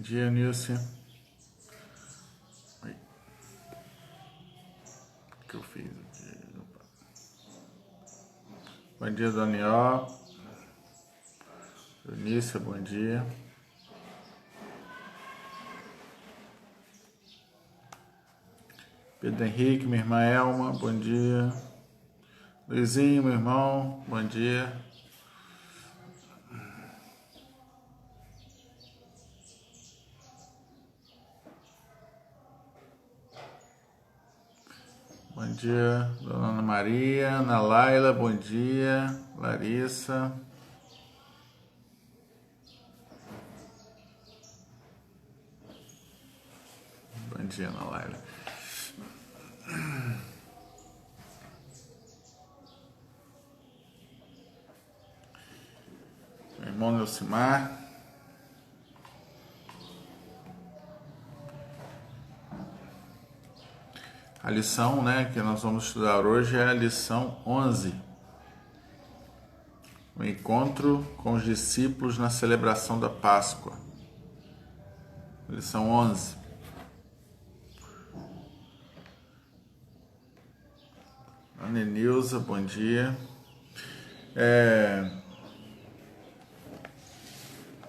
dia, Nilce. O que eu fiz aqui? Bom dia, Daniel. Eunice, bom dia. Pedro Henrique, minha irmã Elma, bom dia. Luizinho, meu irmão, bom dia. Bom dia, dona Ana Maria, Ana Laila, bom dia. Larissa. Bom dia, Ana Laila. Meu irmão Nelcimar. A lição, que nós vamos estudar hoje é a lição 11. O encontro com os discípulos na celebração da Páscoa. Lição 11. Ana Nilza, bom dia.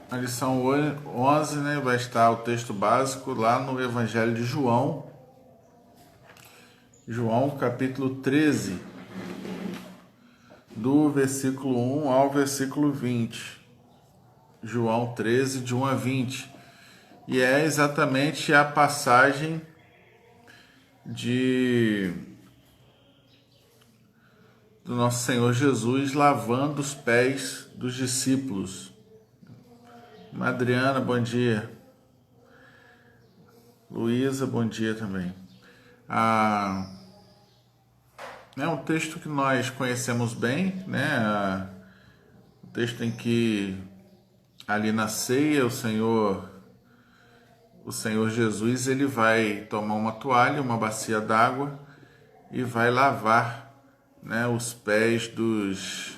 A lição 11, vai estar o texto básico lá no Evangelho de João. João, capítulo 13, do versículo 1 ao versículo 20. João 13, de 1 a 20. E é exatamente a passagem do nosso Senhor Jesus lavando os pés dos discípulos. Adriana, bom dia. Luísa, bom dia também. É um texto que nós conhecemos bem, o texto em que ali na ceia o Senhor Jesus, ele vai tomar uma toalha, uma bacia d'água e vai lavar, os pés dos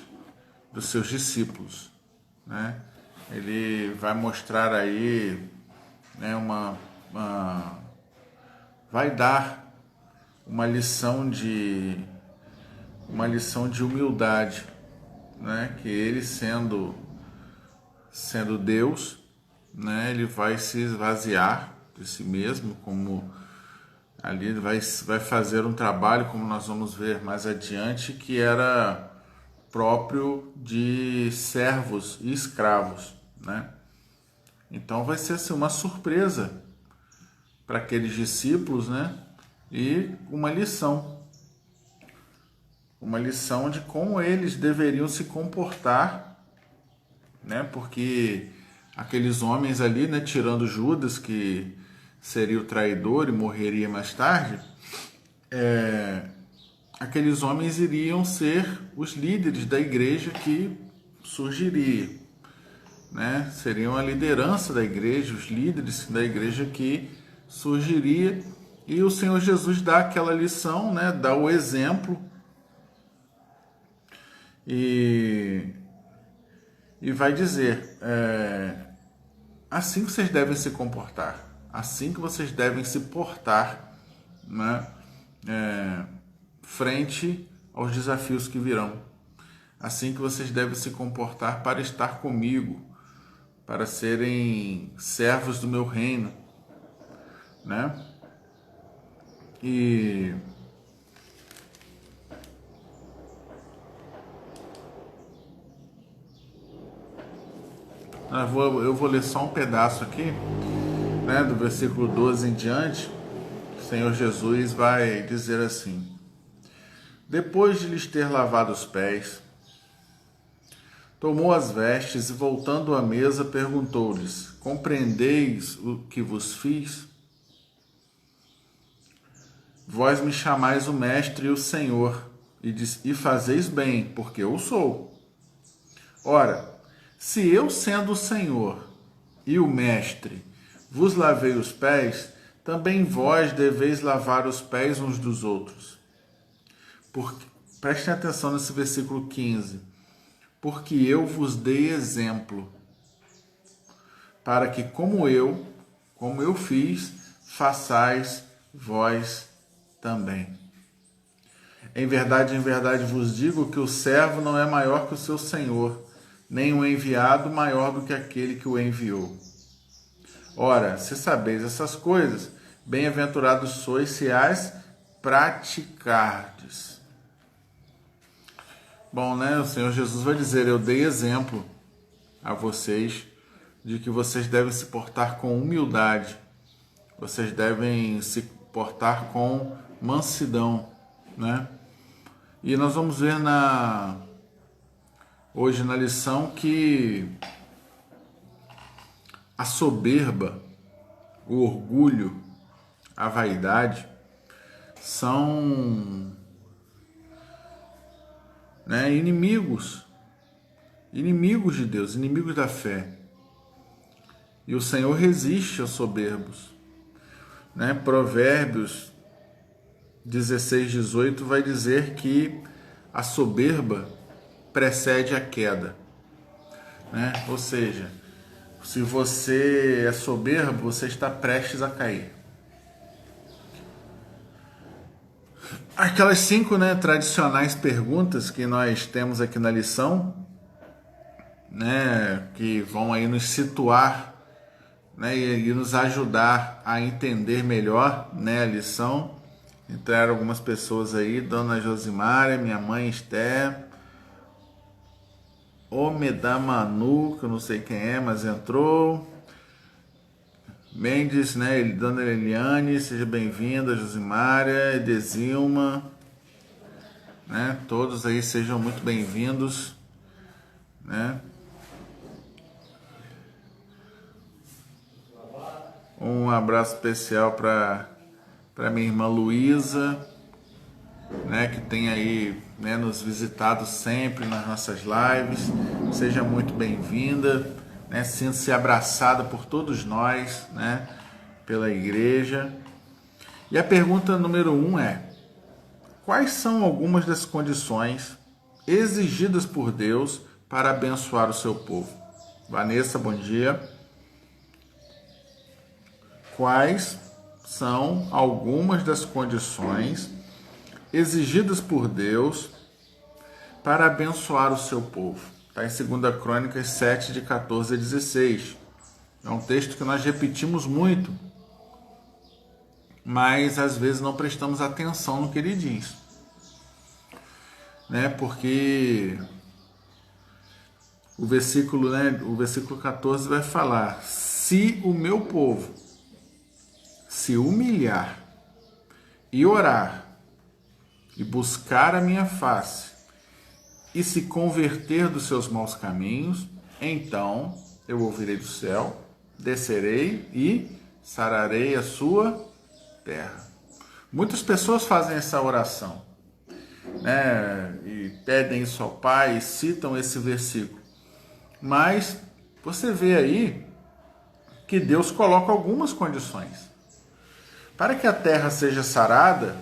seus discípulos, Ele vai mostrar aí, vai dar uma lição de humildade, que ele sendo Deus, ele vai se esvaziar de si mesmo, como ali ele vai fazer um trabalho, como nós vamos ver mais adiante, que era próprio de servos e escravos, Então vai ser assim, uma surpresa para aqueles discípulos, e uma lição de como eles deveriam se comportar, porque aqueles homens ali, tirando Judas, que seria o traidor e morreria mais tarde, aqueles homens iriam ser os líderes da igreja que surgiria, seriam a liderança da igreja, os líderes da igreja que surgiria, e o Senhor Jesus dá aquela lição, dá o exemplo, e vai dizer, assim que vocês devem se comportar, assim que vocês devem se portar, frente aos desafios que virão, assim que vocês devem se comportar para estar comigo, para serem servos do meu reino, E eu vou ler só um pedaço aqui, do versículo 12 em diante. O Senhor Jesus vai dizer assim: depois de lhes ter lavado os pés, tomou as vestes e, voltando à mesa, perguntou-lhes: compreendeis o que vos fiz? Vós me chamais o Mestre e o Senhor, e fazeis bem, porque eu sou. Ora, se eu, sendo o Senhor e o Mestre, vos lavei os pés, também vós deveis lavar os pés uns dos outros. Prestem atenção nesse versículo 15. Porque eu vos dei exemplo, para que, como eu, como eu fiz, façais vós também. Em verdade vos digo que o servo não é maior que o seu senhor, nem o enviado maior do que aquele que o enviou. Ora, se sabeis essas coisas, bem-aventurados sois se as praticardes. Bom, né? O Senhor Jesus vai dizer: eu dei exemplo a vocês de que vocês devem se portar com humildade, vocês devem se portar com mansidão, né? E nós vamos ver hoje na lição que a soberba, o orgulho, a vaidade são, né, inimigos de Deus, inimigos da fé. E o Senhor resiste aos soberbos, né? Provérbios 16:18 vai dizer que a soberba precede a queda, né? Ou seja, se você é soberbo, você está prestes a cair. Aquelas 5, né, tradicionais perguntas que nós temos aqui na lição, né, que vão aí nos situar, né, e nos ajudar a entender melhor, né, a lição. Entraram algumas pessoas aí: Dona Josimária, minha mãe Esther, Omeda Manu, que eu não sei quem é, mas entrou. Mendes, né, Dona Eliane, seja bem-vinda. Josimária, Edesilma, né, todos aí sejam muito bem-vindos, né. Um abraço especial para minha irmã Luísa, né, que tem aí, né, nos visitado sempre nas nossas lives. Seja muito bem-vinda, né, sinta-se abraçada por todos nós, né, pela igreja. E a pergunta número 1 é: quais são algumas das condições exigidas por Deus para abençoar o seu povo? Vanessa, bom dia. Quais são algumas das condições exigidas por Deus para abençoar o seu povo? Está em 2 Crônicas 7, de 14 a 16. É um texto que nós repetimos muito, mas às vezes não prestamos atenção no que ele diz, né? Porque o versículo 14 vai falar: se o meu povo se humilhar e orar e buscar a minha face e se converter dos seus maus caminhos, então eu ouvirei do céu, descerei e sararei a sua terra. Muitas pessoas fazem essa oração, né, e pedem isso ao Pai, e citam esse versículo. Mas você vê aí que Deus coloca algumas condições. Para que a terra seja sarada,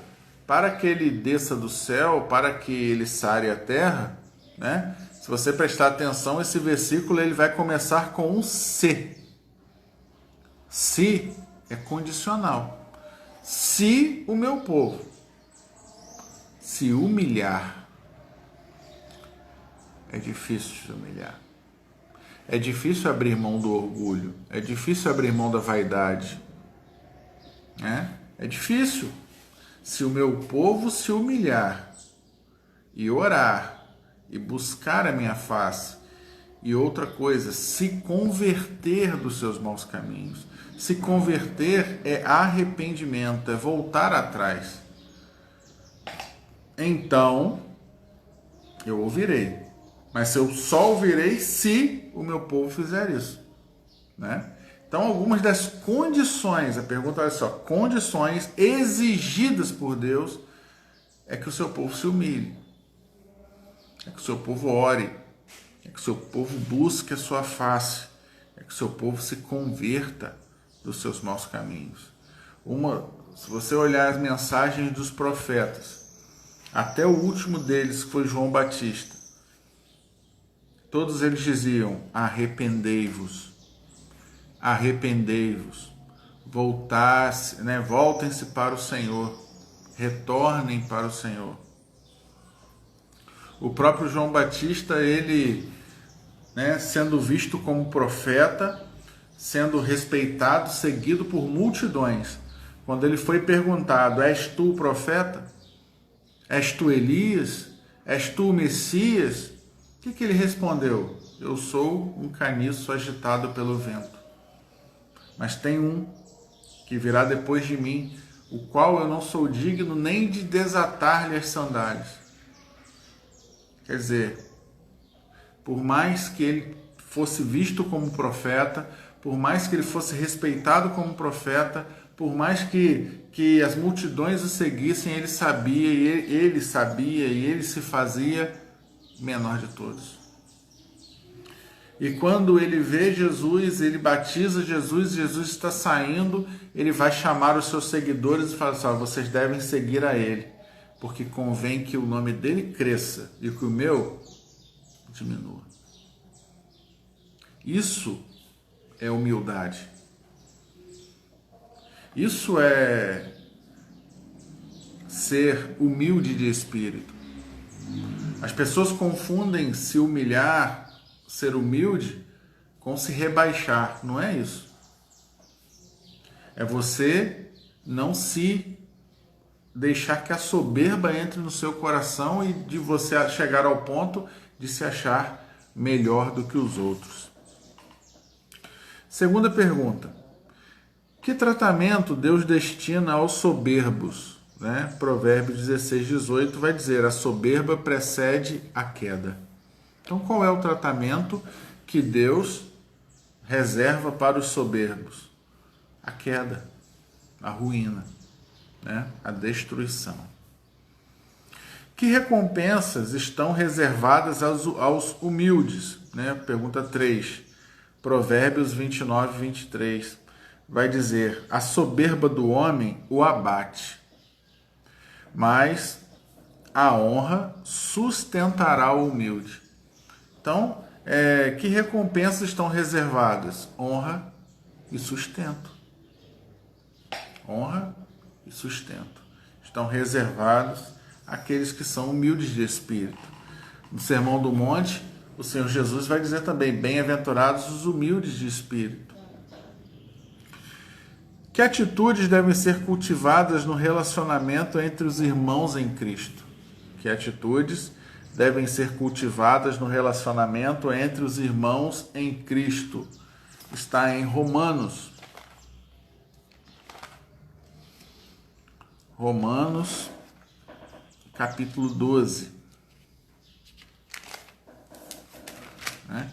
para que ele desça do céu, para que ele sare a terra, né? Se você prestar atenção, esse versículo ele vai começar com um se. Se é condicional. Se o meu povo se humilhar, é difícil se humilhar. É difícil abrir mão do orgulho, é difícil abrir mão da vaidade, né? É difícil. Se o meu povo se humilhar e orar e buscar a minha face, e outra coisa, se converter dos seus maus caminhos. Se converter é arrependimento, é voltar atrás. Então eu ouvirei, mas eu só ouvirei se o meu povo fizer isso, né? Então, algumas das condições, a pergunta, olha só, condições exigidas por Deus é que o seu povo se humilhe, é que o seu povo ore, é que o seu povo busque a sua face, é que o seu povo se converta dos seus maus caminhos. Se você olhar as mensagens dos profetas, até o último deles, que foi João Batista, todos eles diziam: arrependei-vos, arrependei-vos, voltar-se, né? Voltem-se para o Senhor, retornem para o Senhor. O próprio João Batista, ele, né, sendo visto como profeta, sendo respeitado, seguido por multidões, quando ele foi perguntado: és tu o profeta? És tu Elias? És tu o Messias? O que ele respondeu? Eu sou um caniço agitado pelo vento. Mas tem um que virá depois de mim, o qual eu não sou digno nem de desatar-lhe as sandálias. Quer dizer, por mais que ele fosse visto como profeta, por mais que ele fosse respeitado como profeta, por mais que as multidões o seguissem, ele sabia e ele se fazia menor de todos. E quando ele vê Jesus, ele batiza Jesus, Jesus está saindo, ele vai chamar os seus seguidores e fala assim: vocês devem seguir a ele, porque convém que o nome dele cresça e que o meu diminua. Isso é humildade. Isso é ser humilde de espírito. As pessoas confundem se humilhar, ser humilde, com se rebaixar. Não é isso. É você não se deixar que a soberba entre no seu coração e de você chegar ao ponto de se achar melhor do que os outros. Segunda pergunta: que tratamento Deus destina aos soberbos? Né? Provérbios 16, 18 vai dizer: a soberba precede a queda. Então, qual é o tratamento que Deus reserva para os soberbos? A queda, a ruína, né? A destruição. Que recompensas estão reservadas aos humildes? Né? Pergunta 3, Provérbios 29, 23. Vai dizer: a soberba do homem o abate, mas a honra sustentará o humilde. Então, que recompensas estão reservadas? Honra e sustento. Honra e sustento estão reservados àqueles que são humildes de espírito. No Sermão do Monte, o Senhor Jesus vai dizer também: bem-aventurados os humildes de espírito. Que atitudes devem ser cultivadas no relacionamento entre os irmãos em Cristo? Que atitudes devem ser cultivadas no relacionamento entre os irmãos em Cristo? Está em Romanos. Romanos, capítulo 12.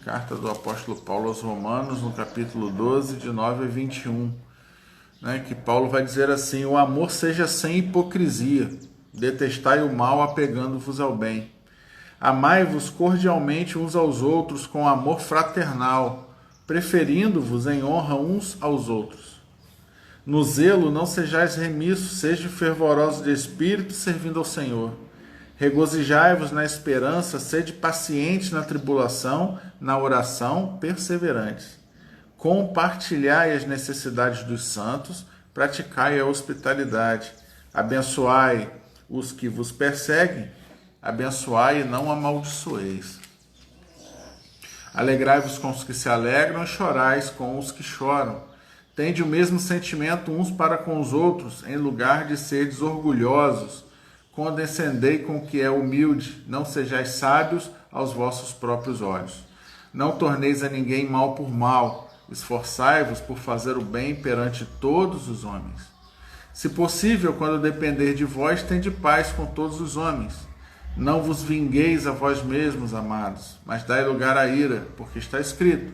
Carta do apóstolo Paulo aos Romanos, no capítulo 12, de 9 a 21. Que Paulo vai dizer assim: o amor seja sem hipocrisia, detestai o mal apegando-vos ao bem. Amai-vos cordialmente uns aos outros com amor fraternal, preferindo-vos em honra uns aos outros. No zelo não sejais remissos, sejam fervorosos de espírito, servindo ao Senhor. Regozijai-vos na esperança, sede pacientes na tribulação, na oração, perseverantes. Compartilhai as necessidades dos santos, praticai a hospitalidade. Abençoai os que vos perseguem, abençoai e não amaldiçoeis. Alegrai-vos com os que se alegram e chorais com os que choram. Tende o mesmo sentimento uns para com os outros, em lugar de seres orgulhosos. Condescendei com o que é humilde, não sejais sábios aos vossos próprios olhos. Não torneis a ninguém mal por mal, esforçai-vos por fazer o bem perante todos os homens. Se possível, quando depender de vós, tende paz com todos os homens. Não vos vingueis a vós mesmos, amados, mas dai lugar à ira, porque está escrito: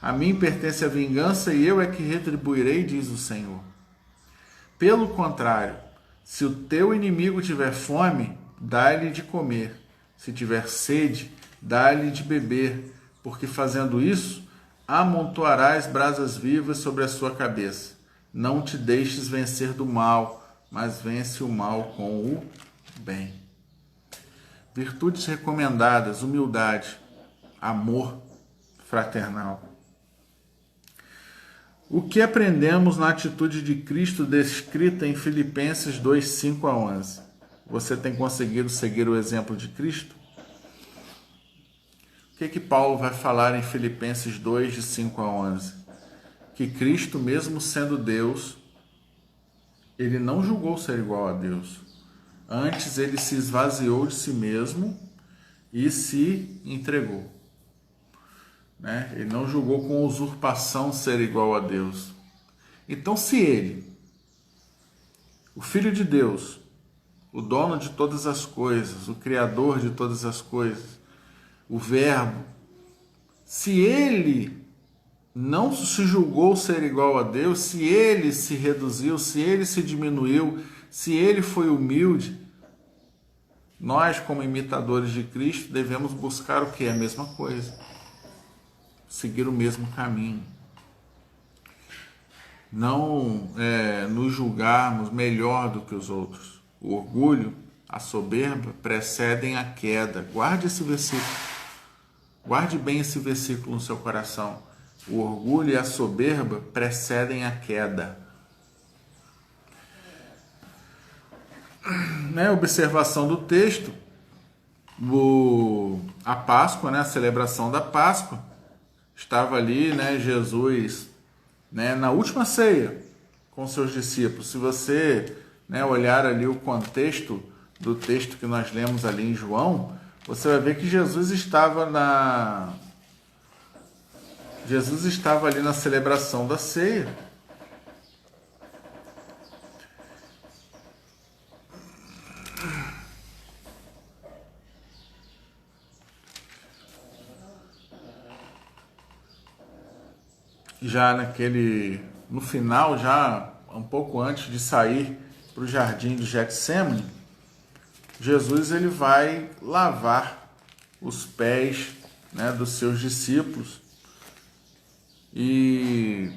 a mim pertence a vingança e eu é que retribuirei, diz o Senhor. Pelo contrário, se o teu inimigo tiver fome, dá-lhe de comer. Se tiver sede, dá-lhe de beber, porque fazendo isso, amontoarás brasas vivas sobre a sua cabeça. Não te deixes vencer do mal, mas vence o mal com o bem. Virtudes recomendadas: humildade, amor fraternal. O que aprendemos na atitude de Cristo descrita em Filipenses 2, 5 a 11? Você tem conseguido seguir o exemplo de Cristo? O que Paulo vai falar em Filipenses 2, de 5 a 11? Que Cristo, mesmo sendo Deus, ele não julgou ser igual a Deus. Antes, ele se esvaziou de si mesmo e se entregou. Ele não julgou com usurpação ser igual a Deus. Então, se ele, o Filho de Deus, o dono de todas as coisas, o Criador de todas as coisas, o Verbo, se ele não se julgou ser igual a Deus, se ele se reduziu, se ele se diminuiu, se ele foi humilde, nós, como imitadores de Cristo, devemos buscar o que? A mesma coisa. Seguir o mesmo caminho. Não nos julgarmos melhor do que os outros. O orgulho, a soberba precedem a queda. Guarde esse versículo. Guarde bem esse versículo no seu coração. O orgulho e a soberba precedem a queda. Observação do texto. A Páscoa, a celebração da Páscoa. Estava ali, Jesus, na última ceia com seus discípulos. Se você olhar ali o contexto do texto que nós lemos ali em João, você vai ver que Jesus estava ali na celebração da ceia. Já no final, já um pouco antes de sair para o jardim de Getsemane, Jesus ele vai lavar os pés dos seus discípulos e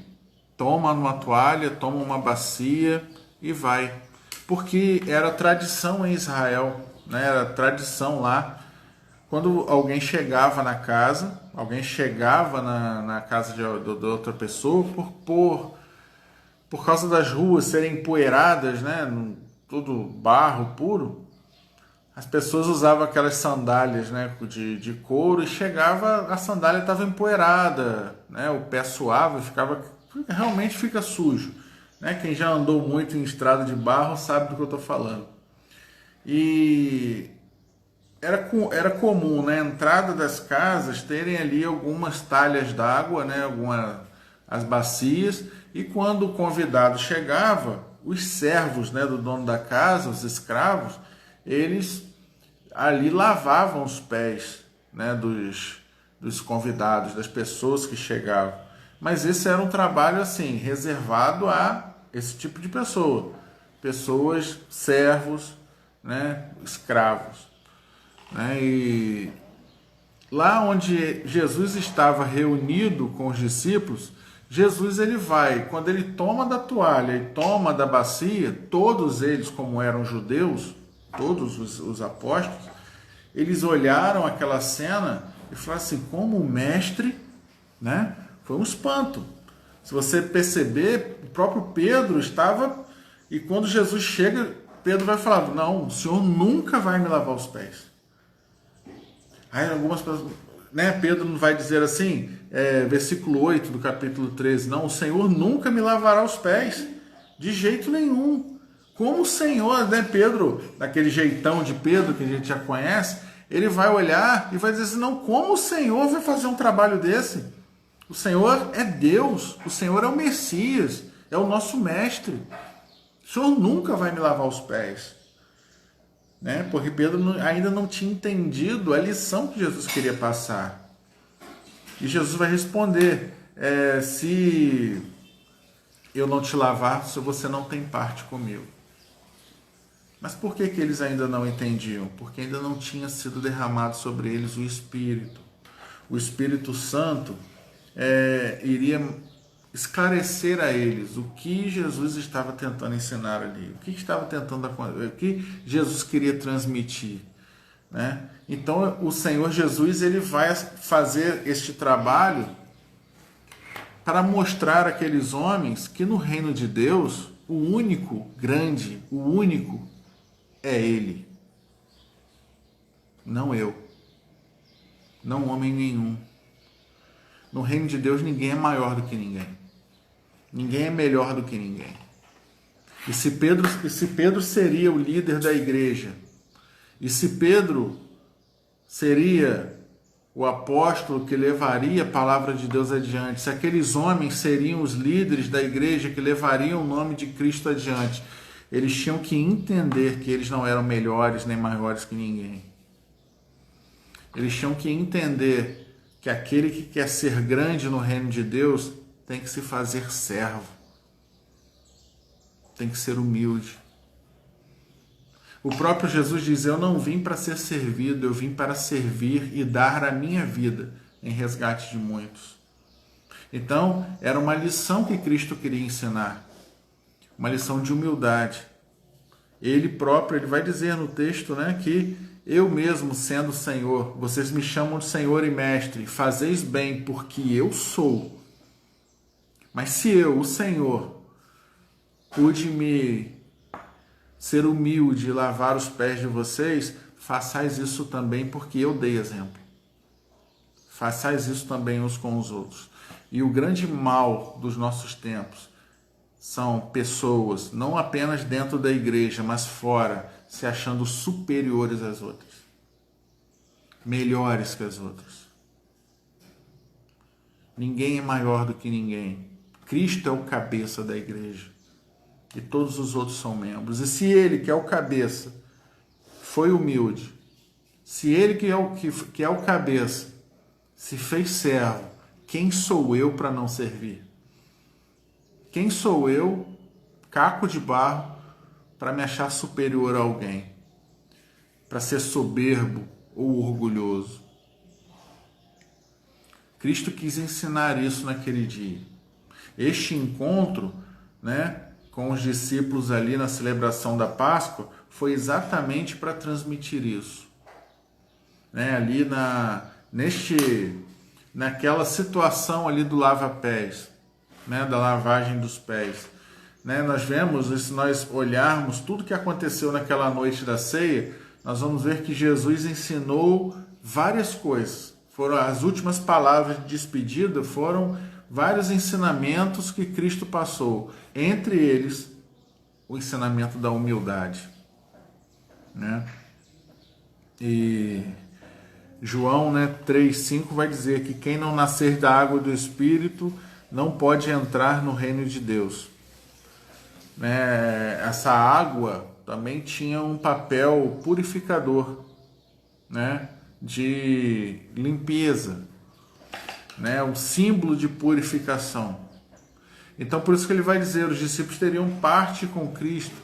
toma uma toalha, toma uma bacia e vai, porque era tradição em Israel, era tradição lá. Quando alguém chegava na casa, na casa de outra pessoa, por causa das ruas serem empoeiradas, tudo barro puro, as pessoas usavam aquelas sandálias de couro e a sandália estava empoeirada, o pé suava e realmente fica sujo. Quem já andou muito em estrada de barro sabe do que eu estou falando. E era comum na entrada das casas terem ali algumas talhas d'água, as bacias, e quando o convidado chegava, os servos do dono da casa, os escravos, eles ali lavavam os pés dos convidados, das pessoas que chegavam. Mas esse era um trabalho assim, reservado a esse tipo de pessoas, servos, escravos. E lá onde Jesus estava reunido com os discípulos, Jesus ele vai, quando ele toma da toalha e toma da bacia, todos eles, como eram judeus, todos os apóstolos, eles olharam aquela cena e falaram assim, como o mestre, foi um espanto. Se você perceber, o próprio Pedro estava, e quando Jesus chega, Pedro vai falar, não, o Senhor nunca vai me lavar os pés. Aí algumas pessoas, Pedro não vai dizer assim, versículo 8 do capítulo 13, não, o Senhor nunca me lavará os pés, de jeito nenhum. Como o Senhor, Pedro, daquele jeitão de Pedro que a gente já conhece, ele vai olhar e vai dizer assim, não, como o Senhor vai fazer um trabalho desse? O Senhor é Deus, o Senhor é o Messias, é o nosso mestre. O Senhor nunca vai me lavar os pés. Porque Pedro ainda não tinha entendido a lição que Jesus queria passar. E Jesus vai responder, se eu não te lavar, se você não tem parte comigo. Mas por que eles ainda não entendiam? Porque ainda não tinha sido derramado sobre eles o Espírito. O Espírito Santo iria esclarecer a eles o que Jesus estava tentando ensinar ali, o que Jesus queria transmitir, Então o Senhor Jesus ele vai fazer este trabalho para mostrar àqueles homens que no reino de Deus, o único grande, o único é Ele. Não eu. Não homem nenhum. No reino de Deus ninguém é maior do que ninguém. Ninguém é melhor do que ninguém. E se Pedro seria o líder da igreja, e se Pedro seria o apóstolo que levaria a palavra de Deus adiante, se aqueles homens seriam os líderes da igreja que levariam o nome de Cristo adiante, eles tinham que entender que eles não eram melhores nem maiores que ninguém. Eles tinham que entender que aquele que quer ser grande no reino de Deus tem que se fazer servo, tem que ser humilde. O próprio Jesus diz: eu não vim para ser servido, eu vim para servir e dar a minha vida em resgate de muitos. Então, era uma lição que Cristo queria ensinar, uma lição de humildade. Ele próprio, ele vai dizer no texto, né, que eu mesmo sendo Senhor, vocês me chamam de Senhor e Mestre, fazeis bem porque eu sou. Mas se eu, o Senhor, pude me ser humilde e lavar os pés de vocês, façais isso também porque eu dei exemplo. Façais isso também uns com os outros. E o grande mal dos nossos tempos são pessoas, não apenas dentro da igreja, mas fora, se achando superiores às outras, melhores que as outras. Ninguém é maior do que ninguém. Cristo é o cabeça da igreja. E todos os outros são membros. E se ele, que é o cabeça, foi humilde, se ele, que é o cabeça, se fez servo, quem sou eu para não servir? Quem sou eu, caco de barro, para me achar superior a alguém? Para ser soberbo ou orgulhoso? Cristo quis ensinar isso naquele dia. Este encontro, né, com os discípulos ali na celebração da Páscoa, foi exatamente para transmitir isso. Né? Ali naquela situação ali do lava-pés, né? Da lavagem dos pés. Né? Nós vemos, se nós olharmos tudo que aconteceu naquela noite da ceia, nós vamos ver que Jesus ensinou várias coisas. Foram as últimas palavras de despedida, foram vários ensinamentos que Cristo passou, entre eles o ensinamento da humildade, né? E João, né, 3,5 vai dizer que quem não nascer da água do Espírito não pode entrar no reino de Deus. Né? Essa água também tinha um papel purificador, né, de limpeza, né, um símbolo de purificação. Então, por isso que ele vai dizer, os discípulos teriam parte com Cristo.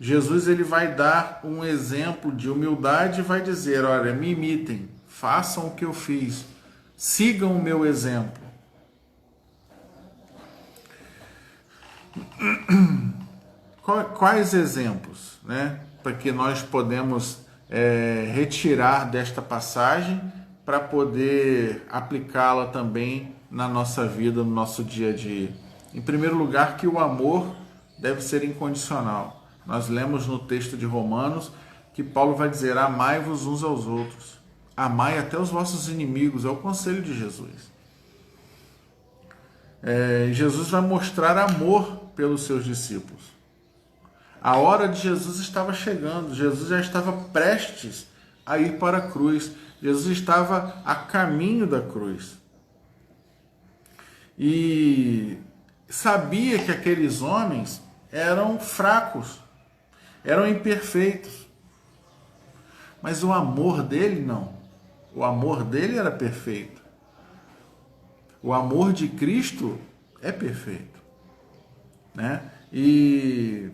Jesus, ele vai dar um exemplo de humildade e vai dizer: olha, me imitem, façam o que eu fiz, sigam o meu exemplo. Quais exemplos, né, para que nós podemos retirar desta passagem para poder aplicá-la também na nossa vida, no nosso dia a dia? Em primeiro lugar, que o amor deve ser incondicional. Nós lemos no texto de Romanos que Paulo vai dizer: amai-vos uns aos outros, amai até os vossos inimigos, é o conselho de Jesus. Jesus vai mostrar amor pelos seus discípulos. A hora de Jesus estava chegando, Jesus já estava prestes a ir para a cruz, Jesus estava a caminho da cruz. E sabia que aqueles homens eram fracos, eram imperfeitos. Mas o amor dele não. O amor dele era perfeito. O amor de Cristo é perfeito, né? E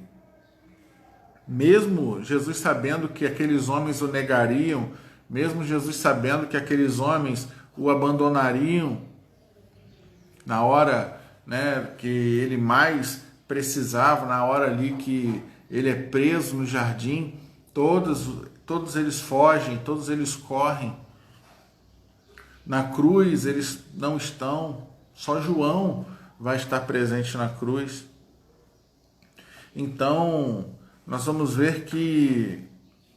mesmo Jesus sabendo que aqueles homens o negariam, mesmo Jesus sabendo que aqueles homens o abandonariam na hora, né, que ele mais precisava, na hora ali que ele é preso no jardim, todos eles fogem, todos eles correm. Na cruz eles não estão, Só João vai estar presente na cruz. Então, nós vamos ver que,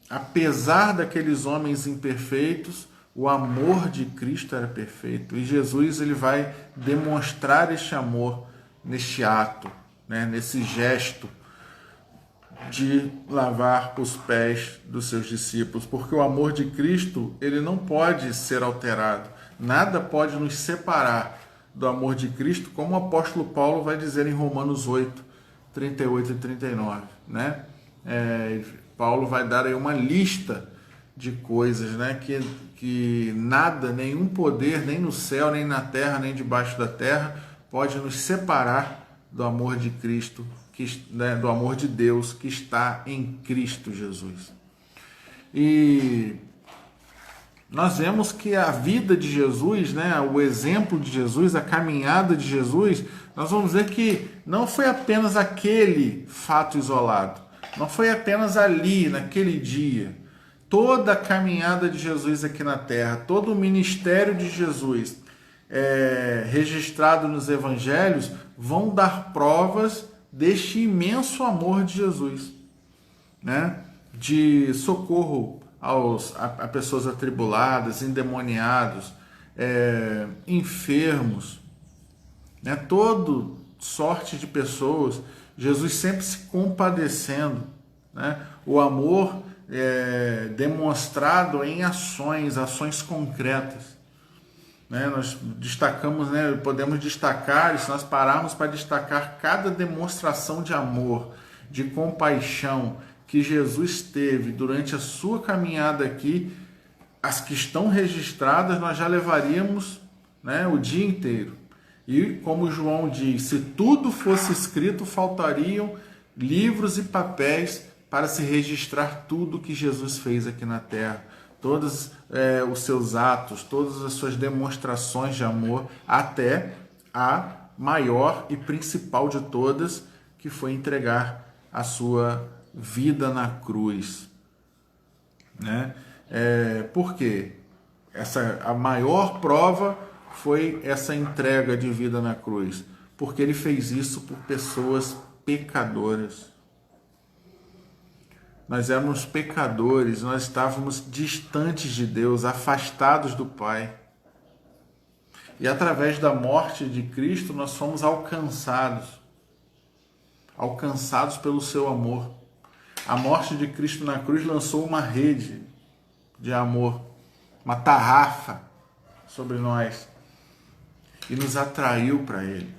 apesar daqueles homens imperfeitos, o amor de Cristo era perfeito. E Jesus ele vai demonstrar este amor neste ato, né? Nesse gesto de lavar os pés dos seus discípulos, porque o amor de Cristo ele não pode ser alterado. Nada pode nos separar do amor de Cristo, como o apóstolo Paulo vai dizer em Romanos 8, 38 e 39, né? Paulo vai dar aí uma lista de coisas, né? Que nada, nenhum poder, nem no céu, nem na terra, nem debaixo da terra, pode nos separar do amor de Cristo, né, do amor de Deus que está em Cristo Jesus. E nós vemos que a vida de Jesus, né, o exemplo de Jesus, a caminhada de Jesus, nós vamos ver que não foi apenas aquele fato isolado, não foi apenas ali, naquele dia. Toda a caminhada de Jesus aqui na terra, todo o ministério de Jesus registrado nos evangelhos vão dar provas deste imenso amor de Jesus, né? De socorro a pessoas atribuladas, endemoniados, enfermos, né? Toda sorte de pessoas, Jesus sempre se compadecendo, né? O amor demonstrado em ações concretas, né? Nós destacamos, né? Podemos destacar, se nós pararmos para destacar cada demonstração de amor, de compaixão que Jesus teve durante a sua caminhada aqui, as que estão registradas nós já levaríamos, né, o dia inteiro. E como João diz, se tudo fosse escrito, faltariam livros e papéis para se registrar tudo que Jesus fez aqui na terra. Todos os seus atos, todas as suas demonstrações de amor, até a maior e principal de todas, que foi entregar a sua vida na cruz, né? Por quê? A maior prova foi essa entrega de vida na cruz, porque ele fez isso por pessoas pecadoras. Nós éramos pecadores, nós estávamos distantes de Deus, afastados do Pai. E através da morte de Cristo nós fomos alcançados pelo seu amor. A morte de Cristo na cruz lançou uma rede de amor, uma tarrafa sobre nós e nos atraiu para Ele.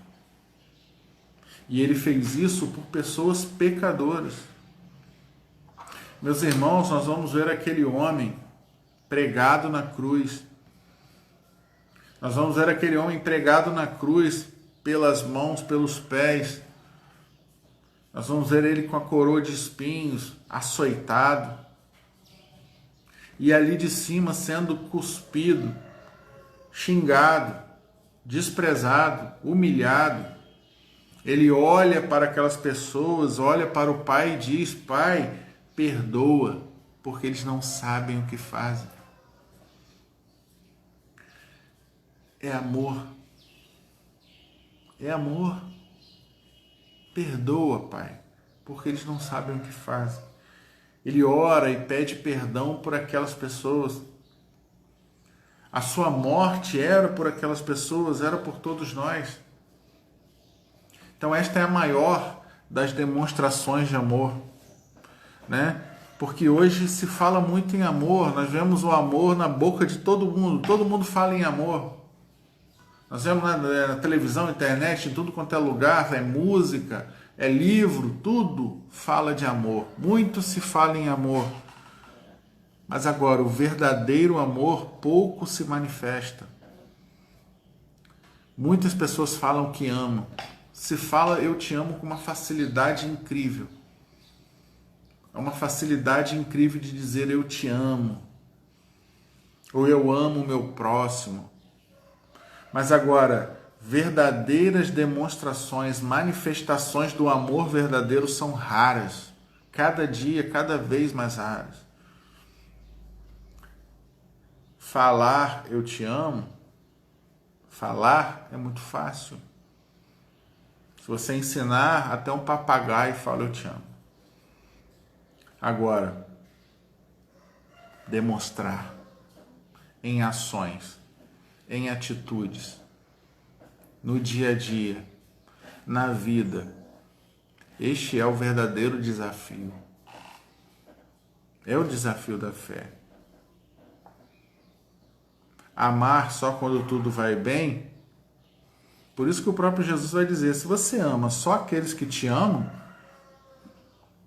E Ele fez isso por pessoas pecadoras. Meus irmãos, nós vamos ver aquele homem pregado na cruz. Nós vamos ver aquele homem pregado na cruz pelas mãos, pelos pés. Nós vamos ver ele com a coroa de espinhos, açoitado. E ali de cima sendo cuspido, xingado, desprezado, humilhado. Ele olha para aquelas pessoas, olha para o Pai e diz: Pai, perdoa, porque eles não sabem o que fazem. É amor. É amor. Perdoa, Pai, porque eles não sabem o que fazem. Ele ora e pede perdão por aquelas pessoas. A sua morte era por aquelas pessoas, era por todos nós. Então esta é a maior das demonstrações de amor, né? Porque hoje se fala muito em amor, nós vemos o amor na boca de todo mundo fala em amor. Nós vemos na televisão, internet, em tudo quanto é lugar, é música, é livro, tudo fala de amor. Muito se fala em amor. Mas agora, o verdadeiro amor pouco se manifesta. Muitas pessoas falam que amam. Se fala eu te amo com uma facilidade incrível. É uma facilidade incrível de dizer eu te amo. Ou eu amo o meu próximo. Mas agora, verdadeiras demonstrações, manifestações do amor verdadeiro são raras. Cada dia, cada vez mais raras. Falar eu te amo, Falar é muito fácil. Se você ensinar, até um papagaio fala eu te amo. Agora, demonstrar em ações, em atitudes, no dia a dia, na vida, este é o verdadeiro desafio. É o desafio da fé. Amar só quando tudo vai bem. Por isso que o próprio Jesus vai dizer, se você ama só aqueles que te amam,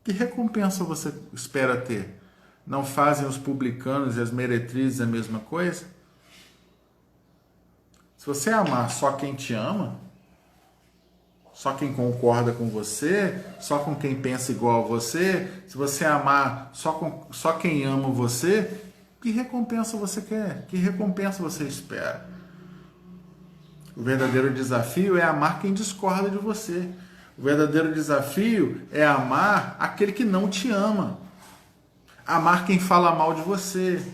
que recompensa você espera ter? Não fazem os publicanos e as meretrizes a mesma coisa? Se você amar só quem te ama, só quem concorda com você, só com quem pensa igual a você, se você amar só quem ama você, que recompensa você quer? Que recompensa você espera? O verdadeiro desafio é amar quem discorda de você. O verdadeiro desafio é amar aquele que não te ama. Amar quem fala mal de você.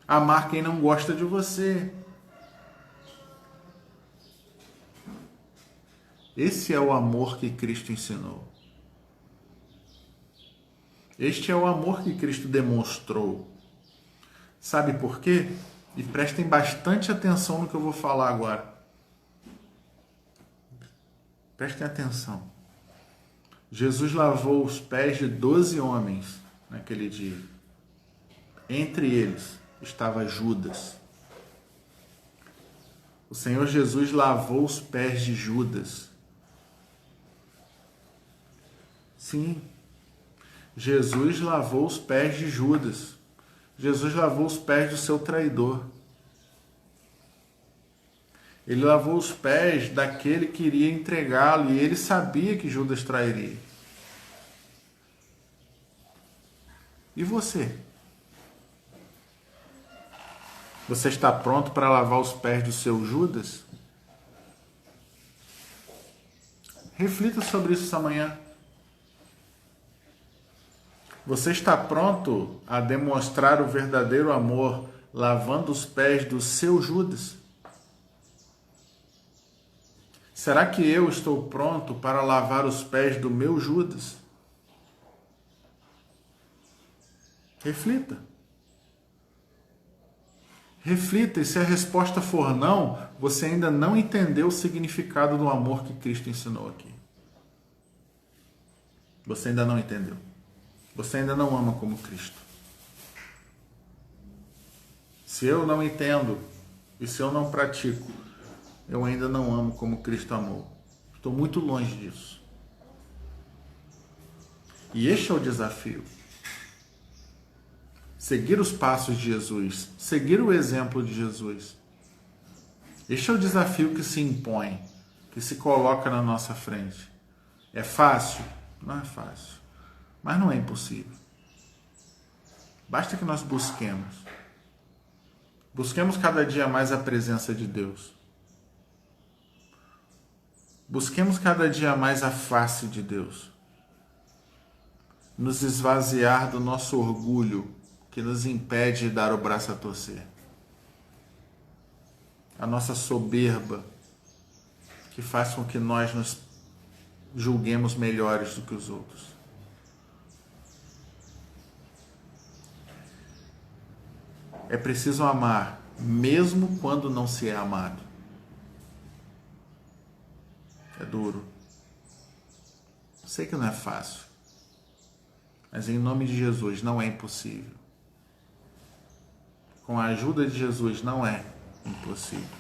Amar quem não gosta de você. Esse é o amor que Cristo ensinou. Este é o amor que Cristo demonstrou. Sabe por quê? E prestem bastante atenção no que eu vou falar agora. Prestem atenção. Jesus lavou os pés de 12 homens naquele dia. Entre eles estava Judas. O Senhor Jesus lavou os pés de Judas. Sim, Jesus lavou os pés de Judas. Jesus lavou os pés do seu traidor. Ele lavou os pés daquele que iria entregá-lo e ele sabia que Judas trairia. E você? Você está pronto para lavar os pés do seu Judas? Reflita sobre isso essa manhã. Você está pronto a demonstrar o verdadeiro amor lavando os pés do seu Judas? Será que eu estou pronto para lavar os pés do meu Judas? Reflita. Reflita, e se a resposta for não, você ainda não entendeu o significado do amor que Cristo ensinou aqui. Você ainda não entendeu. Você ainda não ama como Cristo. Se eu não entendo e se eu não pratico, eu ainda não amo como Cristo amou. Estou muito longe disso. E este é o desafio. Seguir os passos de Jesus. Seguir o exemplo de Jesus. Este é o desafio que se impõe, que se coloca na nossa frente. É fácil? Não é fácil. Mas não é impossível. Basta que nós busquemos. Busquemos cada dia mais a presença de Deus. Busquemos cada dia mais a face de Deus. Nos esvaziar do nosso orgulho que nos impede de dar o braço a torcer. A nossa soberba que faz com que nós nos julguemos melhores do que os outros. É preciso amar, mesmo quando não se é amado. É duro. Sei que não é fácil. Mas em nome de Jesus não é impossível. Com a ajuda de Jesus não é impossível.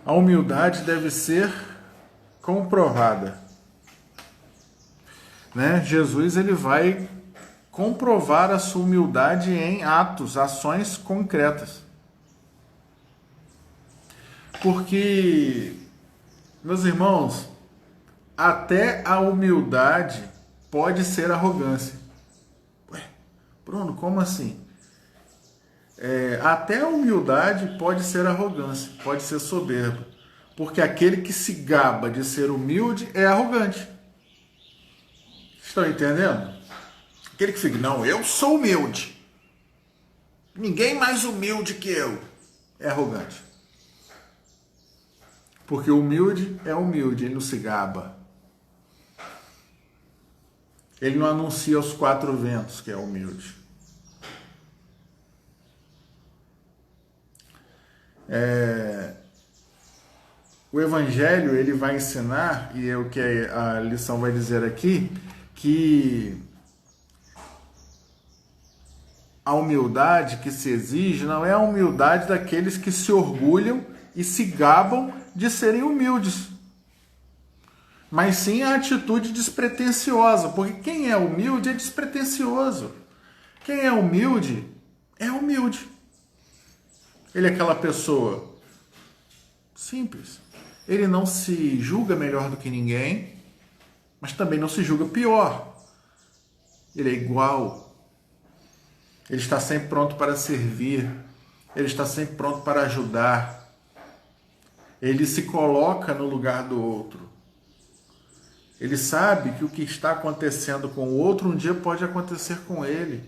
A humildade deve ser comprovada. Jesus ele vai comprovar a sua humildade em atos, ações concretas. Porque, meus irmãos, até a humildade pode ser arrogância. Ué, Bruno, como assim? Até a humildade pode ser arrogância, pode ser soberba. Porque aquele que se gaba de ser humilde é arrogante. Estão entendendo? Aquele que fica, não, eu sou humilde. Ninguém mais humilde que eu. É arrogante. Porque o humilde é humilde, ele não se gaba. Ele não anuncia aos quatro ventos que é humilde. O Evangelho, ele vai ensinar, e é o que a lição vai dizer aqui, que a humildade que se exige não é a humildade daqueles que se orgulham e se gabam de serem humildes, mas sim a atitude despretensiosa, porque quem é humilde é despretensioso. Quem é humilde. Ele é aquela pessoa simples. Ele não se julga melhor do que ninguém, mas também não se julga pior. Ele é igual. Ele está sempre pronto para servir. Ele está sempre pronto para ajudar. Ele se coloca no lugar do outro. Ele sabe que o que está acontecendo com o outro um dia pode acontecer com ele.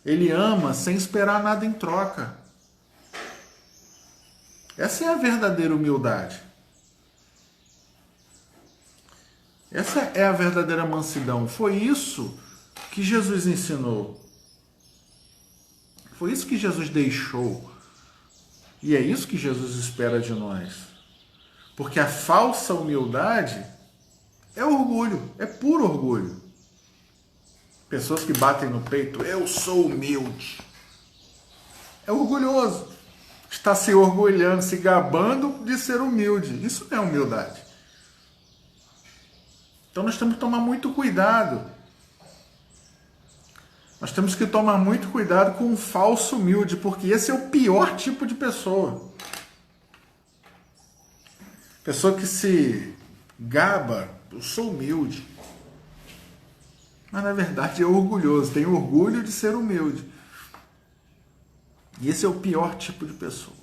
Ele ama sem esperar nada em troca. Essa é a verdadeira humildade. Essa é a verdadeira mansidão. Foi isso que Jesus ensinou. Foi isso que Jesus deixou. E é isso que Jesus espera de nós. Porque a falsa humildade é orgulho, é puro orgulho. Pessoas que batem no peito, eu sou humilde. É orgulhoso. Está se orgulhando, se gabando de ser humilde. Isso não é humildade. Então nós temos que tomar muito cuidado. Nós temos que tomar muito cuidado com o falso humilde, porque esse é o pior tipo de pessoa. Pessoa que se gaba, eu sou humilde. Mas na verdade é orgulhoso, tem orgulho de ser humilde. E esse é o pior tipo de pessoa.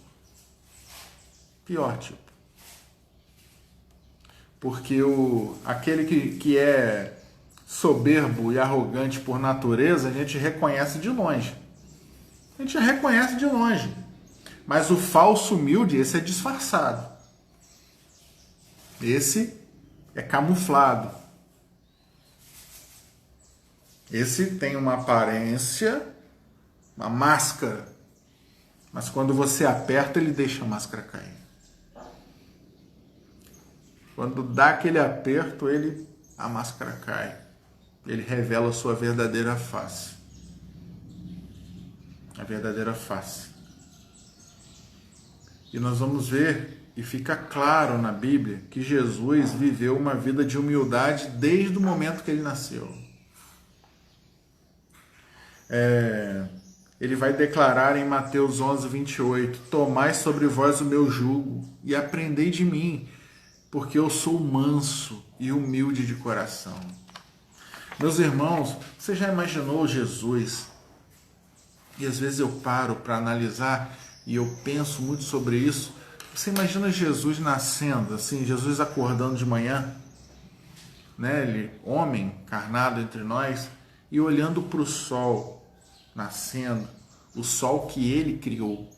Pior tipo. Porque aquele que é soberbo e arrogante por natureza, a gente reconhece de longe. A gente já reconhece de longe. Mas o falso humilde, esse é disfarçado. Esse é camuflado. Esse tem uma aparência, uma máscara. Mas quando você aperta, ele deixa a máscara cair. Quando dá aquele aperto, a máscara cai. Ele revela a sua verdadeira face. A verdadeira face. E nós vamos ver, e fica claro na Bíblia, que Jesus viveu uma vida de humildade desde o momento que ele nasceu. Ele vai declarar em Mateus 11, 28, tomai sobre vós o meu jugo e aprendei de mim, porque eu sou manso e humilde de coração. Meus irmãos, você já imaginou Jesus? E às vezes eu paro para analisar e eu penso muito sobre isso. Você imagina Jesus nascendo, assim, Jesus acordando de manhã, né? Ele, homem, encarnado entre nós, e olhando para o sol nascendo, o sol que ele criou.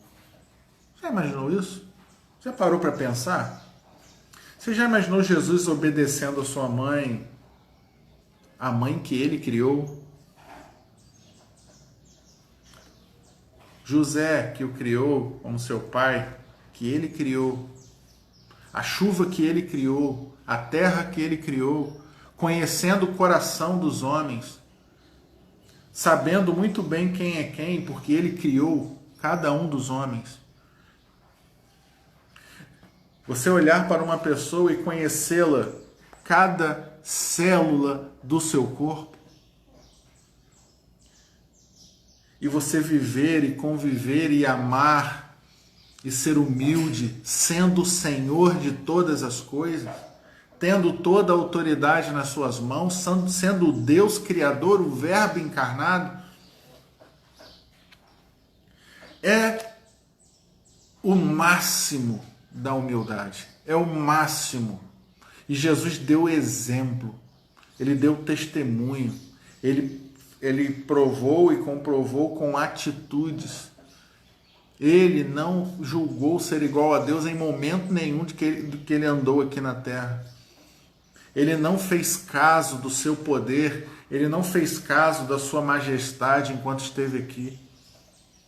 Já imaginou isso? Já parou para pensar? Você já imaginou Jesus obedecendo a sua mãe, a mãe que ele criou? José, que o criou como seu pai, que ele criou. A chuva que ele criou, a terra que ele criou, conhecendo o coração dos homens, sabendo muito bem quem é quem, porque ele criou cada um dos homens. Você olhar para uma pessoa e conhecê-la, cada célula do seu corpo, e você viver e conviver e amar e ser humilde, sendo o Senhor de todas as coisas, tendo toda a autoridade nas suas mãos, sendo o Deus Criador, o Verbo encarnado, é o máximo da humildade, é o máximo. E Jesus deu exemplo, ele deu testemunho, ele ele provou e comprovou com atitudes. Ele não julgou ser igual a Deus em momento nenhum do que ele andou aqui na terra. Ele não fez caso do seu poder, ele não fez caso da sua majestade enquanto esteve aqui.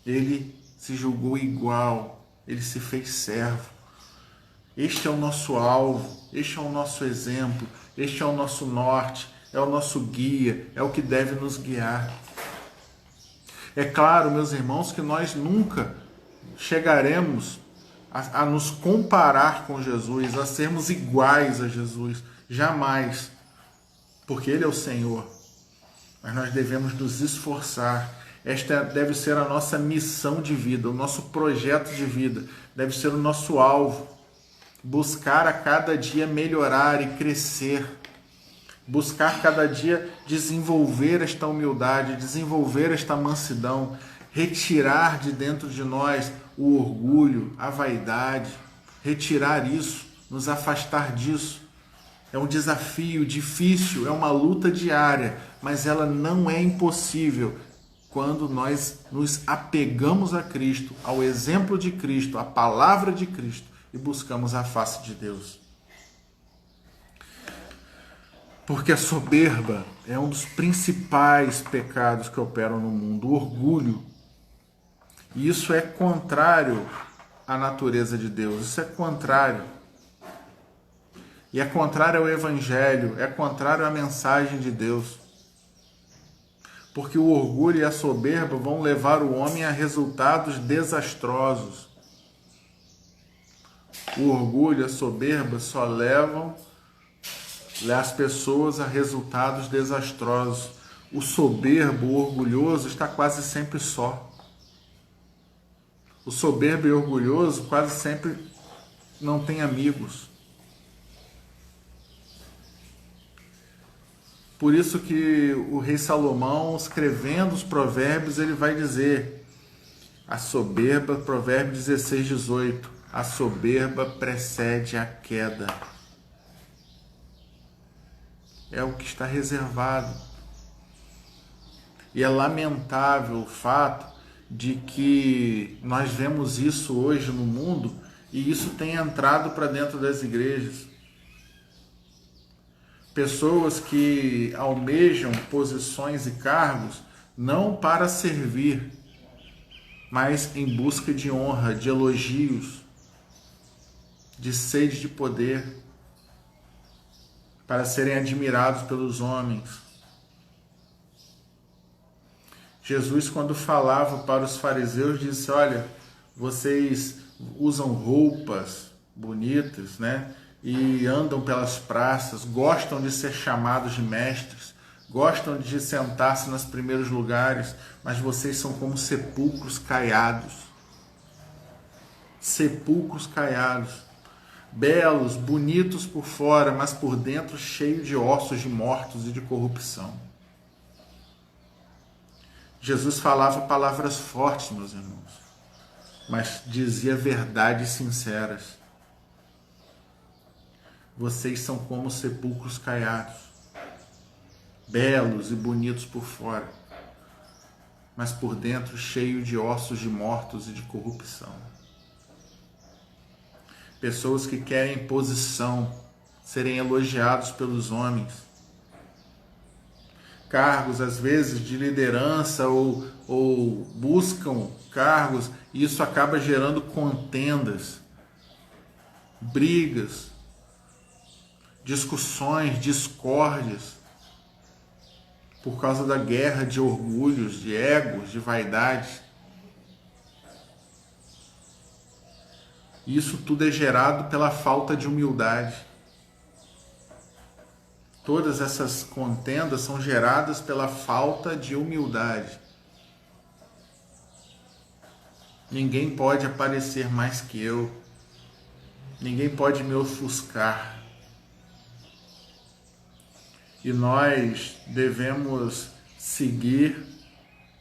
Ele se julgou igual, ele se fez servo. Este é o nosso alvo, este é o nosso exemplo, este é o nosso norte, é o nosso guia, é o que deve nos guiar. É claro, meus irmãos, que nós nunca chegaremos a nos comparar com Jesus, a sermos iguais a Jesus, jamais, porque Ele é o Senhor. Mas nós devemos nos esforçar. Esta deve ser a nossa missão de vida, o nosso projeto de vida, deve ser o nosso alvo. Buscar a cada dia melhorar e crescer. Buscar cada dia desenvolver esta humildade, desenvolver esta mansidão, retirar de dentro de nós o orgulho, a vaidade, retirar isso, nos afastar disso. É um desafio difícil, é uma luta diária, mas ela não é impossível quando nós nos apegamos a Cristo, ao exemplo de Cristo, à palavra de Cristo e buscamos a face de Deus. Porque a soberba é um dos principais pecados que operam no mundo, o orgulho. E isso é contrário à natureza de Deus, isso é contrário. E é contrário ao Evangelho, é contrário à mensagem de Deus. Porque o orgulho e a soberba vão levar o homem a resultados desastrosos. O orgulho e a soberba só levam as pessoas a resultados desastrosos. O soberbo, o orgulhoso, está quase sempre só. O soberbo e orgulhoso quase sempre não tem amigos. Por isso que o rei Salomão, escrevendo os provérbios, ele vai dizer, a soberba, provérbio 16, 18, a soberba precede a queda. É o que está reservado. E é lamentável o fato de que nós vemos isso hoje no mundo e isso tem entrado para dentro das igrejas. Pessoas que almejam posições e cargos não para servir, mas em busca de honra, de elogios, de sede de poder, para serem admirados pelos homens. Jesus, quando falava para os fariseus, disse, olha, vocês usam roupas bonitas, né? E andam pelas praças, gostam de ser chamados de mestres, gostam de sentar-se nos primeiros lugares, mas vocês são como sepulcros caiados. Sepulcros caiados. Belos, bonitos por fora, mas por dentro cheios de ossos de mortos e de corrupção. Jesus falava palavras fortes, meus irmãos, mas dizia verdades sinceras. Vocês são como sepulcros caiados, belos e bonitos por fora, mas por dentro cheios de ossos de mortos e de corrupção. Pessoas que querem posição, serem elogiados pelos homens. Cargos, às vezes, de liderança ou buscam cargos e isso acaba gerando contendas, brigas, discussões, discórdias, por causa da guerra de orgulhos, de egos, de vaidades. Isso tudo é gerado pela falta de humildade. Todas essas contendas são geradas pela falta de humildade. Ninguém pode aparecer mais que eu. Ninguém pode me ofuscar. E nós devemos seguir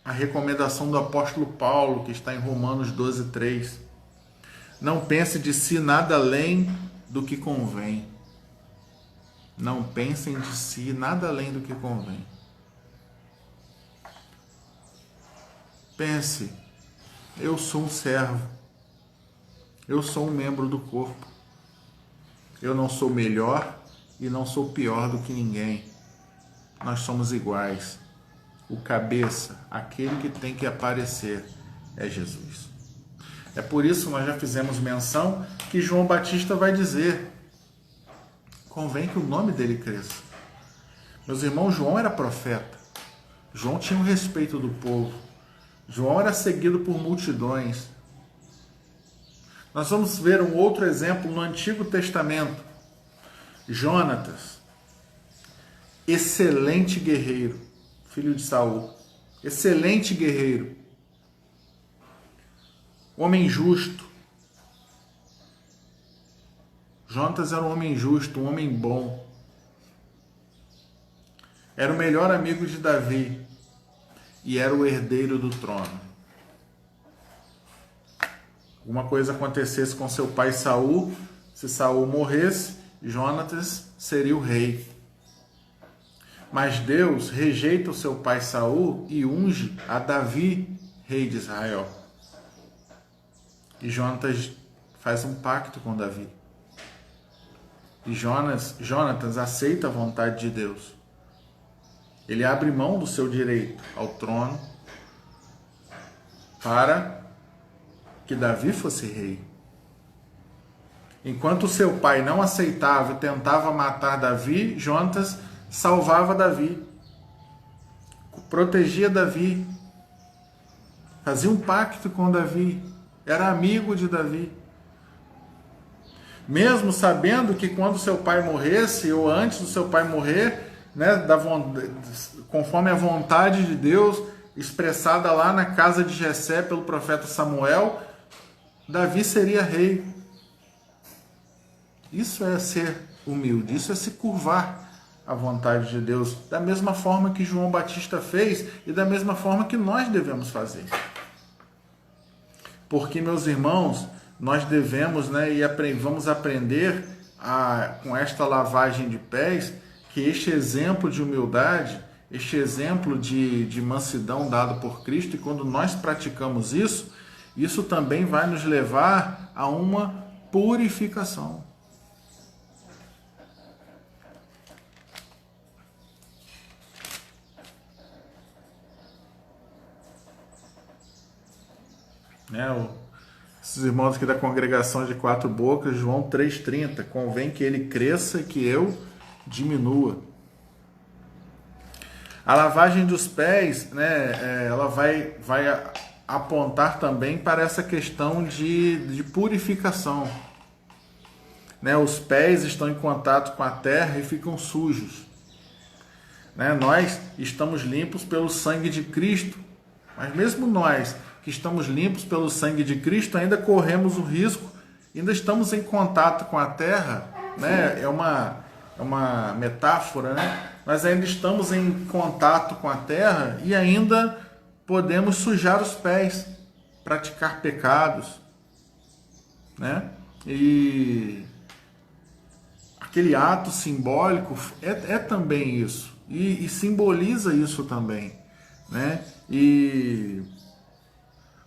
a recomendação do apóstolo Paulo, que está em Romanos 12, 3. Não pense de si nada além do que convém. Não pensem de si nada além do que convém. pense, eu sou um servo, eu sou um membro do corpo, eu não sou melhor e não sou pior do que ninguém, nós somos iguais. O cabeça, aquele que tem que aparecer, é Jesus. É por isso que nós já fizemos menção que João Batista vai dizer: convém que o nome dele cresça. Meus irmãos, João era profeta. João tinha o respeito do povo. João era seguido por multidões. Nós vamos ver um outro exemplo no Antigo Testamento. Jonatas, excelente guerreiro, filho de Saul, excelente guerreiro, homem justo. Jonatas era um homem justo, um homem bom. Era o melhor amigo de Davi e era o herdeiro do trono. Alguma coisa acontecesse com seu pai Saul, se Saul morresse, Jonatas seria o rei. Mas Deus rejeita o seu pai Saul e unge a Davi, rei de Israel. E Jonatas faz um pacto com Davi. E Jonatas aceita a vontade de Deus. Ele abre mão do seu direito ao trono para que Davi fosse rei. Enquanto seu pai não aceitava e tentava matar Davi, Jonatas salvava Davi, protegia Davi, fazia um pacto com Davi, era amigo de Davi. Mesmo sabendo que quando seu pai morresse, ou antes do seu pai morrer, né, conforme a vontade de Deus, expressada lá na casa de Jessé pelo profeta Samuel, Davi seria rei. Isso é ser humilde, isso é se curvar à vontade de Deus, da mesma forma que João Batista fez e da mesma forma que nós devemos fazer. Porque, meus irmãos, nós devemos, né, vamos aprender com esta lavagem de pés, que este exemplo de humildade, este exemplo de mansidão dado por Cristo, e quando nós praticamos isso, isso também vai nos levar a uma purificação. Esses irmãos aqui da congregação de Quatro Bocas, João 3,30, convém que ele cresça e que eu diminua. A lavagem dos pés, né, ela vai apontar também para essa questão de purificação. Né, os pés estão em contato com a terra e ficam sujos. Né, nós estamos limpos pelo sangue de Cristo, mas mesmo nós que estamos limpos pelo sangue de Cristo, ainda corremos o risco, ainda estamos em contato com a terra, né? É uma metáfora, né? Nós ainda estamos em contato com a terra e ainda podemos sujar os pés, praticar pecados, né? E aquele ato simbólico é também isso, e simboliza isso também, né? E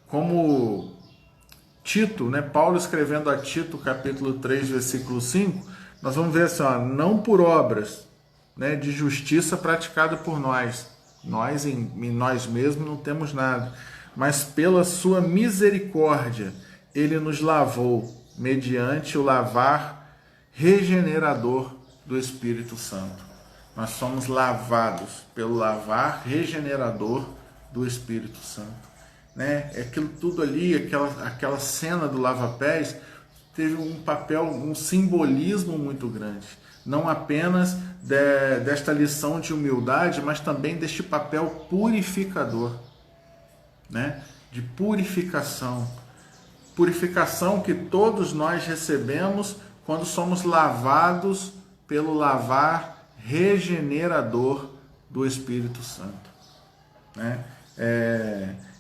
como Tito, né, Paulo escrevendo a Tito, capítulo 3, versículo 5, nós vamos ver assim, ó, não por obras, né, de justiça praticada por nós em nós mesmos não temos nada, mas pela sua misericórdia ele nos lavou mediante o lavar regenerador do Espírito Santo. Nós somos lavados pelo lavar regenerador do Espírito Santo. Né? Aquilo tudo ali, aquela cena do lava-pés teve um papel, um simbolismo muito grande. Não apenas desta lição de humildade, mas também deste papel purificador, né? De purificação. Purificação que todos nós recebemos quando somos lavados pelo lavar regenerador do Espírito Santo. Né?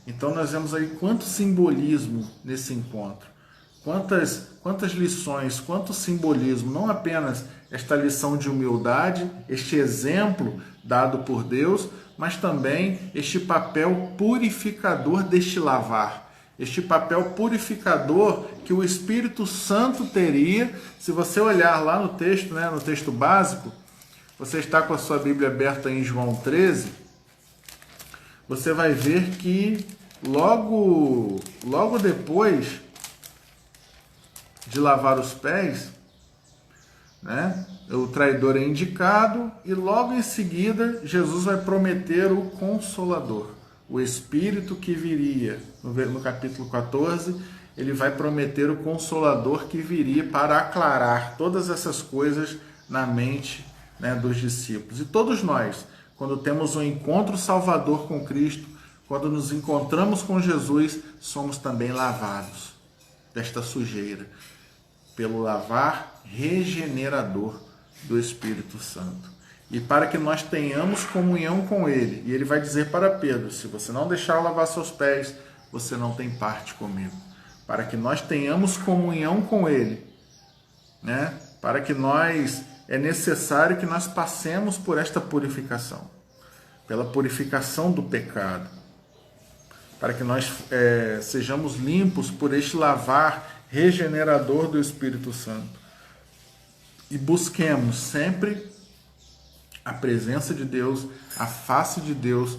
Então nós vemos aí quanto simbolismo nesse encontro, quantas lições, quanto simbolismo, não apenas esta lição de humildade, este exemplo dado por Deus, mas também este papel purificador deste lavar. Este papel purificador que o Espírito Santo teria. Se você olhar lá no texto, né, no texto básico, você está com a sua Bíblia aberta em João 13, você vai ver que logo depois de lavar os pés, né, o traidor é indicado e logo em seguida Jesus vai prometer o Consolador, o Espírito que viria. No capítulo 14, ele vai prometer o Consolador que viria para aclarar todas essas coisas na mente, né, dos discípulos. E todos nós, quando temos um encontro salvador com Cristo, quando nos encontramos com Jesus, somos também lavados desta sujeira, pelo lavar regenerador do Espírito Santo. E para que nós tenhamos comunhão com Ele, e Ele vai dizer para Pedro, se você não deixar eu lavar seus pés, você não tem parte comigo. Para que nós tenhamos comunhão com Ele, né? Para que é necessário que nós passemos por esta purificação, pela purificação do pecado, para que nós sejamos limpos por este lavar regenerador do Espírito Santo. E busquemos sempre a presença de Deus, a face de Deus,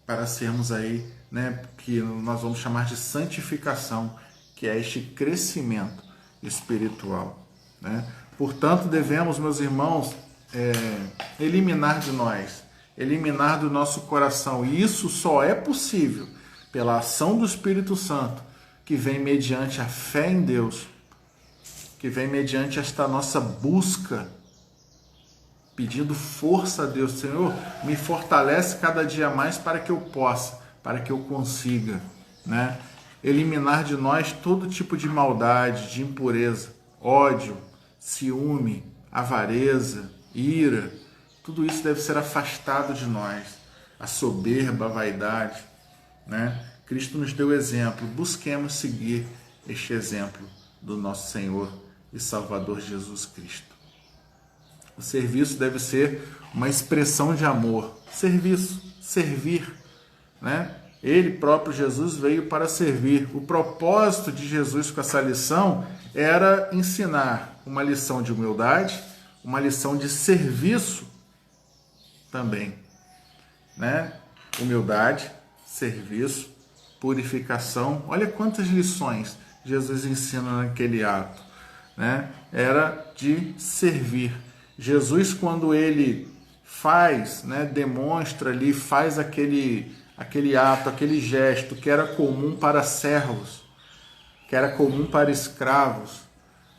para sermos aí, né, que nós vamos chamar de santificação, que é este crescimento espiritual, né? Portanto, devemos, meus irmãos, eliminar de nós, eliminar do nosso coração, e isso só é possível pela ação do Espírito Santo, que vem mediante a fé em Deus, que vem mediante esta nossa busca, pedindo força a Deus. Senhor, me fortalece cada dia mais para que eu possa, para que eu consiga, né, eliminar de nós todo tipo de maldade, de impureza, ódio, ciúme, avareza, ira. Tudo isso deve ser afastado de nós. A soberba, a vaidade, né? Cristo nos deu exemplo, busquemos seguir este exemplo do nosso Senhor e Salvador Jesus Cristo. O serviço deve ser uma expressão de amor. Serviço, servir, né? Ele próprio, Jesus, veio para servir. O propósito de Jesus com essa lição era ensinar uma lição de humildade, uma lição de serviço também, né? Humildade, serviço, purificação. Olha quantas lições Jesus ensina naquele ato, né? Era de servir. Jesus, quando ele faz, né, demonstra ali, faz aquele ato, aquele gesto que era comum para servos, que era comum para escravos,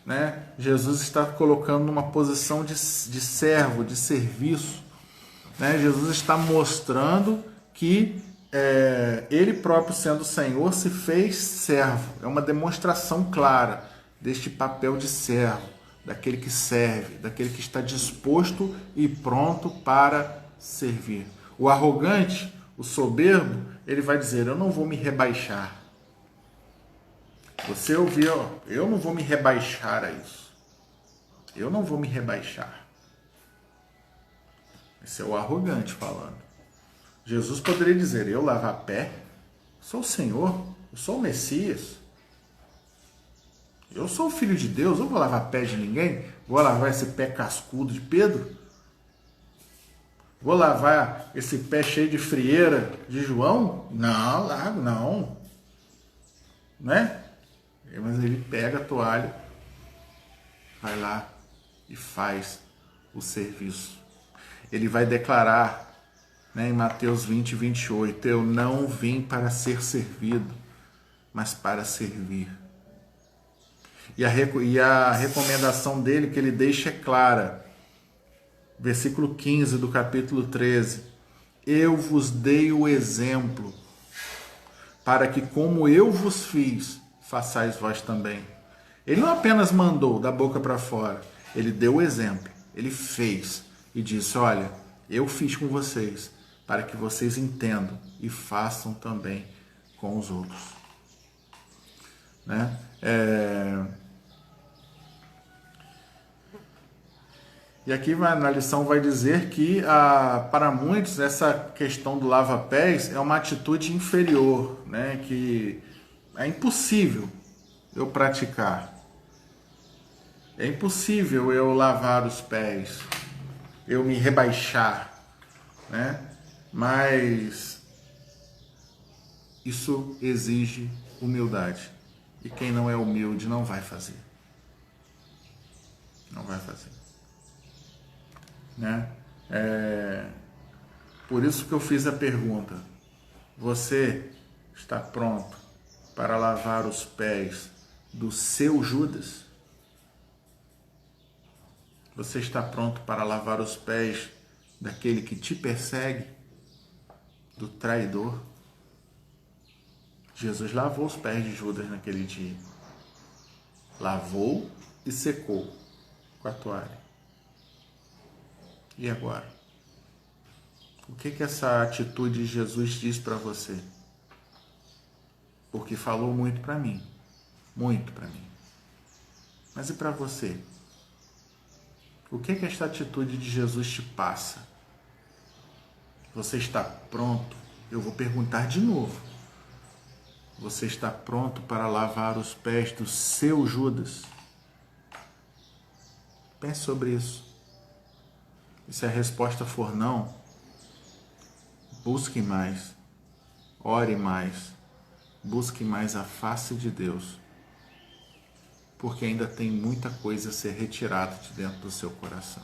né? Jesus está colocando numa posição de servo, de serviço, né? Jesus está mostrando que ele próprio, sendo Senhor, se fez servo. É uma demonstração clara deste papel de servo, daquele que serve, daquele que está disposto e pronto para servir. O arrogante, o soberbo, ele vai dizer: eu não vou me rebaixar. Você ouviu? Eu não vou me rebaixar a isso. Eu não vou me rebaixar. Esse é o arrogante falando. Jesus poderia dizer: eu lavar pé? Sou o Senhor, eu sou o Messias. Eu sou o Filho de Deus, eu vou lavar pé de ninguém? Vou lavar esse pé cascudo de Pedro? Vou lavar esse pé cheio de frieira de João? Não, lavo, não. Né? Mas ele pega a toalha, vai lá e faz o serviço. Ele vai declarar, né, em Mateus 20, 28, eu não vim para ser servido, mas para servir. E a recomendação dele que ele deixa é clara. Versículo 15 do capítulo 13. Eu vos dei o exemplo, para que como eu vos fiz, façais vós também. Ele não apenas mandou da boca para fora, ele deu o exemplo, ele fez e disse: olha, eu fiz com vocês, para que vocês entendam e façam também com os outros. Né? E aqui na lição vai dizer que para muitos essa questão do lava-pés é uma atitude inferior, né? Que é impossível eu praticar. É impossível eu lavar os pés, eu me rebaixar, né? Mas isso exige humildade. E quem não é humilde não vai fazer. Não vai fazer. Né? Por isso que eu fiz a pergunta. Você está pronto para lavar os pés do seu Judas? Você está pronto para lavar os pés daquele que te persegue? Do traidor? Jesus lavou os pés de Judas naquele dia. Lavou e secou com a toalha. E agora? O que essa atitude de Jesus diz para você? Porque falou muito para mim. Muito para mim. Mas e para você? O que esta atitude de Jesus te passa? Você está pronto? Eu vou perguntar de novo. Você está pronto para lavar os pés do seu Judas? Pense sobre isso. E se a resposta for não, busque mais, ore mais, busque mais a face de Deus, porque ainda tem muita coisa a ser retirada de dentro do seu coração.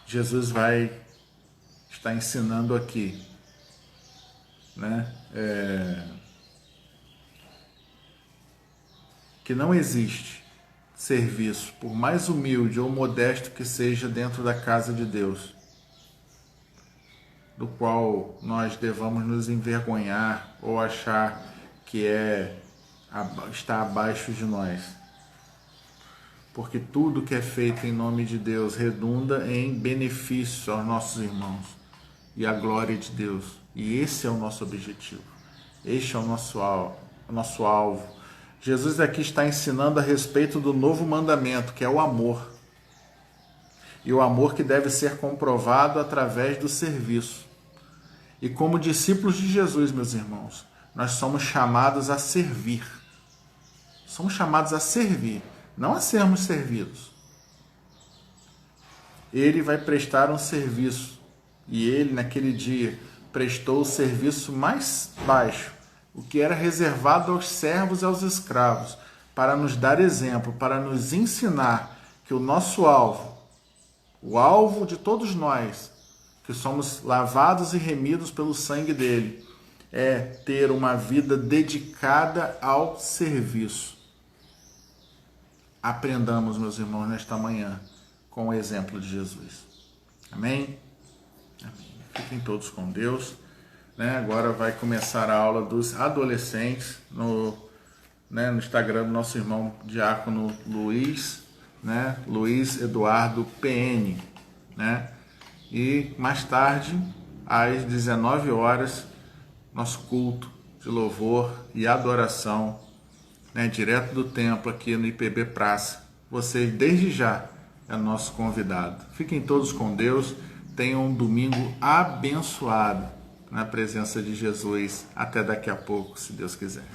Jesus vai estar ensinando aqui, né? Que não existe serviço, por mais humilde ou modesto que seja dentro da casa de Deus, do qual nós devamos nos envergonhar ou achar que está abaixo de nós. Porque tudo que é feito em nome de Deus redunda em benefício aos nossos irmãos e à glória de Deus. E esse é o nosso objetivo. Este é o nosso alvo. Jesus aqui está ensinando a respeito do novo mandamento, que é o amor. E o amor que deve ser comprovado através do serviço. E como discípulos de Jesus, meus irmãos, nós somos chamados a servir. Somos chamados a servir, não a sermos servidos. Ele vai prestar um serviço. E ele, naquele dia, prestou o serviço mais baixo, o que era reservado aos servos e aos escravos, para nos dar exemplo, para nos ensinar que o nosso alvo, o alvo de todos nós, que somos lavados e remidos pelo sangue dele, é ter uma vida dedicada ao serviço. Aprendamos, meus irmãos, nesta manhã, com o exemplo de Jesus. Amém? Amém. Fiquem todos com Deus. Agora vai começar a aula dos adolescentes no Instagram do nosso irmão diácono Luiz, Luiz Eduardo PN, E mais tarde, às 19 horas, nosso culto de louvor e adoração, direto do templo aqui no IPB Praça. Você, desde já, é nosso convidado. Fiquem todos com Deus, tenham um domingo abençoado na presença de Jesus. Até daqui a pouco, se Deus quiser.